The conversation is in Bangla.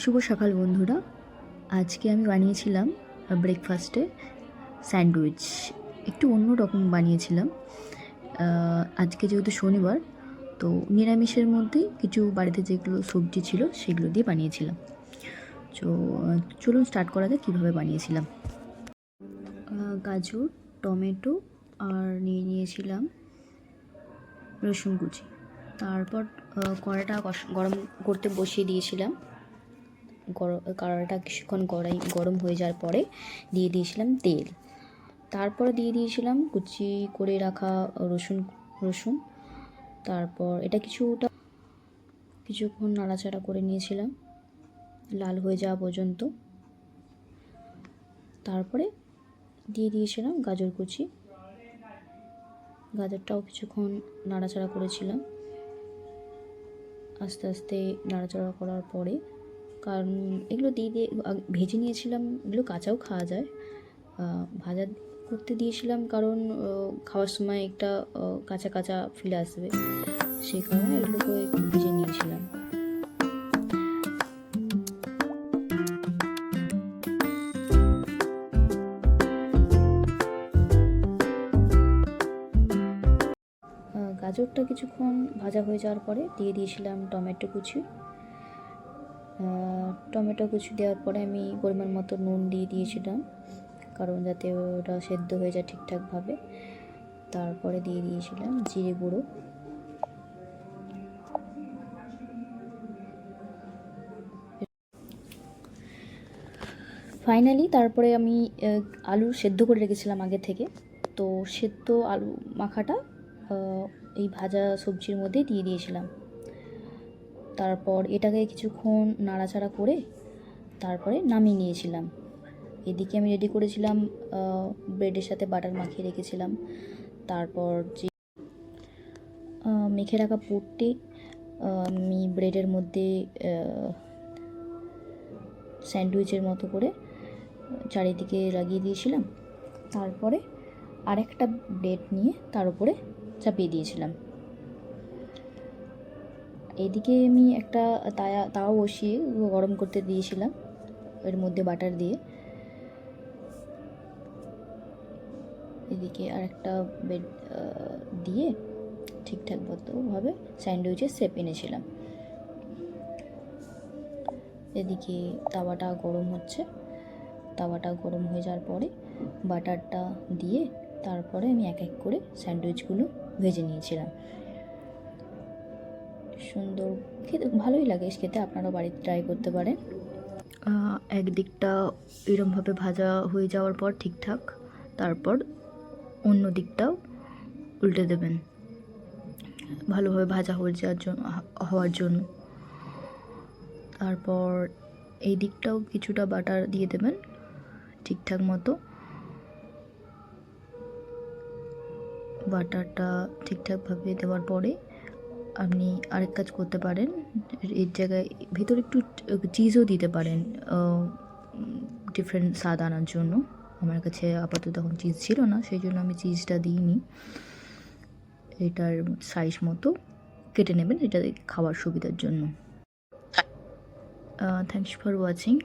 শুভ সকাল বন্ধুরা। আজকে আমি বানিয়েছিলাম ব্রেকফাস্টে স্যান্ডউইচ। একটু অন্য রকম বানিয়েছিলাম। আজকে যেহেতু শনিবার, তো নিরামিষের মধ্যেই কিছু বাড়িতে যেগুলো সবজি ছিল সেগুলো দিয়ে বানিয়েছিলাম। তো চলুন স্টার্ট করা যাক কীভাবে বানিয়েছিলাম। গাজর, টমেটো আর নিয়েছিলাম রসুন কুচি। তারপর কড়াইটা গরম করতে বসিয়ে দিয়েছিলাম। কড়াইটা কিছুক্ষণ গরম হয়ে যাওয়ার পরে দিয়ে দিয়েছিলাম তেল। তারপরে দিয়ে দিয়েছিলাম কুচি করে রাখা রসুন। তারপর এটা কিছুক্ষণ নাড়াচাড়া করে নিয়েছিলাম লাল হয়ে যাওয়া পর্যন্ত। তারপরে দিয়ে দিয়েছিলাম গাজর কুচি। গাজরটাও কিছুক্ষণ নাড়াচাড়া করেছিলাম। আস্তে আস্তে নাড়াচাড়া করার পরে, কারণ এগুলো দিয়ে ভেজে নিয়েছিলাম, এগুলো কাঁচাও খাওয়া যায়, ভাজা করতে দিয়েছিলাম কারণ খাওয়ার সময় একটা কাঁচা কাঁচা ফিল আসবে, সেই কারণে এগুলোকে ভেজে নিয়েছিলাম। গাজরটা কিছুক্ষণ ভাজা হয়ে যাওয়ার পরে দিয়ে দিয়েছিলাম টমেটো কুচি। টমেটো কুচি দেওয়ার পরে আমি পরিমাণ মতো নুন দিয়ে দিয়েছিলাম, কারণ যাতে ওটা সেদ্ধ হয়ে যায় ঠিকঠাকভাবে। তারপরে দিয়ে দিয়েছিলাম জিরে গুঁড়ো। ফাইনালি তারপরে আমি আলু সেদ্ধ করে রেখেছিলাম আগে থেকে, তো সেদ্ধ আলু মাখাটা এই ভাজা সবজির মধ্যে দিয়ে দিয়েছিলাম। তারপর এটাকে কিছুক্ষণ নাড়াচাড়া করে তারপরে নামিয়ে নিয়েছিলাম। এদিকে আমি রেডি করেছিলাম ব্রেডের সাথে বাটার মাখিয়ে রেখেছিলাম। তারপর যে মেখে রাখা পুরটি আমি ব্রেডের মধ্যে স্যান্ডউইচের মতো করে চারিদিকে লাগিয়ে দিয়েছিলাম। তারপরে আরেকটা ব্রেড নিয়ে তার উপরে চাপিয়ে দিয়েছিলাম। এদিকে আমি একটা তাওয়া বসিয়ে গরম করতে দিয়েছিলাম, এর মধ্যে বাটার দিয়ে। এদিকে আরেকটা ব্রেড দিয়ে ঠিকঠাক মতোভাবে স্যান্ডউইচের শেপ এনেছিলাম। এদিকে তাওয়াটা গরম হচ্ছে। তাওয়াটা গরম হয়ে যাওয়ার পরে বাটারটা দিয়ে তারপরে আমি এক এক করে স্যান্ডউইচগুলো ভেজে নিয়েছিলাম। সুন্দর খেতে, ভালোই লাগে খেতে, আপনারা বাড়িতে ট্রাই করতে পারেন। একদিকটা এরমভাবে ভাজা হয়ে যাওয়ার পর ঠিকঠাক, তারপর অন্য দিকটাও উল্টে দেবেন ভালোভাবে ভাজা হওয়ার জন্য। তারপর এই দিকটাও কিছুটা বাটার দিয়ে দেবেন ঠিকঠাক মতো। বাটারটা ঠিকঠাকভাবে দেওয়ার পরে আপনি আরেক কাজ করতে পারেন, এর জায়গায় ভিতরে একটু চিজও দিতে পারেন ডিফারেন্ট স্বাদ আনার জন্য। আমার কাছে আপাতত এখন চিজ ছিল না, সেই জন্য আমি চিজটা দিইনি। এটার সাইজ মতো কেটে নেবেন এটা খাওয়ার সুবিধার জন্য। Thanks for watching.